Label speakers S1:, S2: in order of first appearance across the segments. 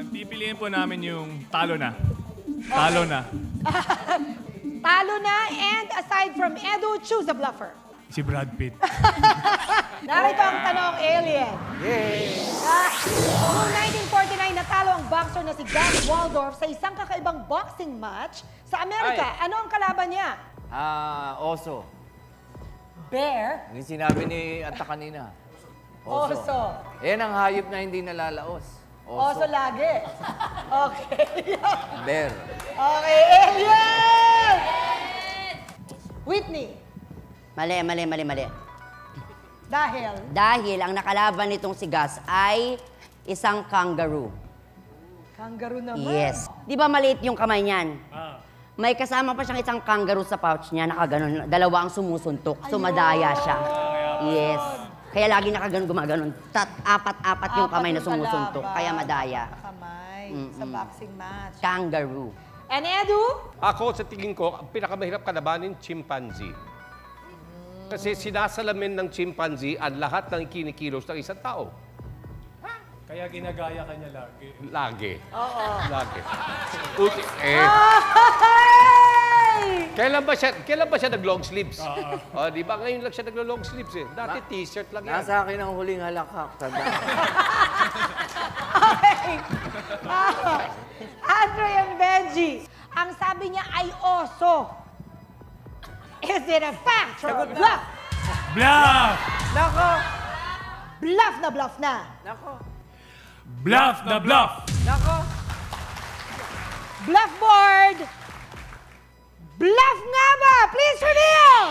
S1: Pipiliin po namin yung talo na. Talo na.
S2: Talo na, and aside from Edu, choose a bluffer.
S1: Si Brad Pitt.
S2: Narito ang tanong, alien.
S3: Yay!
S2: Noong 1949, natalo ang boxer na si Gus Waldorf sa isang kakaibang boxing match sa Amerika.
S3: Ay.
S2: Ano ang kalaban niya?
S3: Oso.
S2: Bear?
S3: Yung sinabi ni Ata kanina.
S2: Oso.
S3: Yan ang hayop na hindi nalalaos.
S2: Oso lagi. Okay.
S3: Bear.
S2: Okay, alien! Whitney.
S4: Mali.
S2: Dahil?
S4: Dahil ang nakalaban nitong si Gus ay isang kangaroo.
S2: Kangaroo naman.
S4: Yes. Di ba maliit yung kamay niyan? May kasama pa siyang isang kangaroo sa pouch niya, nakaganon. Dalawa ang sumusuntok, sumadaya siya. Yes. Kaya lagi nakaganon, gumaganon. Apat-apat yung kamay na sumusuntok, kaya madaya.
S2: Kamay sa boxing match.
S4: Kangaroo.
S2: And Edu?
S5: Ako, sa tingin ko, ang pinakamahirap kalabanin, chimpanzee. Kasi sinasalamin ng chimpanzee ang lahat ng kinikilos ng isang tao.
S1: Kaya ginagaya ka niya lagi.
S5: Lagi.
S2: Oo.
S5: Lagi.
S2: Ay!
S5: Kailan ba siya nag-long sleeves? Di ba ngayon lang siya nag-long sleeves eh. Dati t-shirt lang yan.
S3: Nasa akin ang huling halakhak. Tandaan.
S2: Okay. Andre and Benji, ang sabi niya ay oso. Is it a fact or a bluff?
S1: Bluff!
S3: Nako!
S2: Bluff na.
S3: Nako!
S1: Bluff na bluff!
S3: Nako!
S2: Bluff board! Bluff nga ba? Please reveal!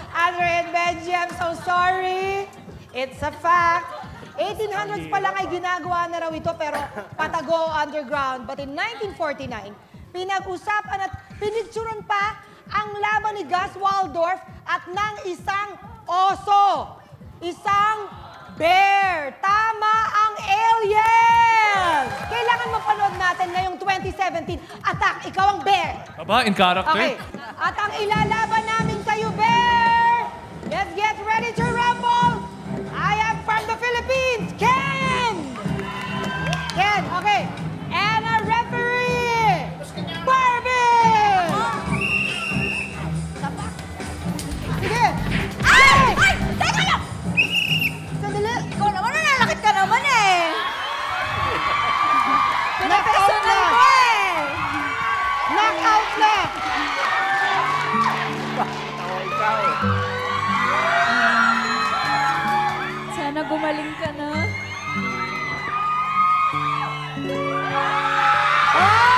S2: Andre and Benji, I'm so sorry. It's a fact. 1800s pa lang ay ginagawa na raw ito pero patago underground. But in 1949, pinag-usapan at pinicturan pa ang laban ni Gus Waldorf at ng isang oso. Isang bear. Tama ang alien! Kailangan mapanood natin ngayong 2017. Attack, ikaw ang bear.
S1: Aba, in character?
S2: Okay. At ang ilalaban namin sa'yo, bear! Let's get ready to rumble! I am from the Philippines, Ken! Ken, okay. And a referee, Barbie! Sige! Ay! Ay! Teka lang! Sandali.
S6: Ikaw naman, nanlalakit ka naman eh.
S2: Knockout na!
S6: Mo eh.
S2: Knockout na!
S6: Sana gumaling ka na.
S2: Ah!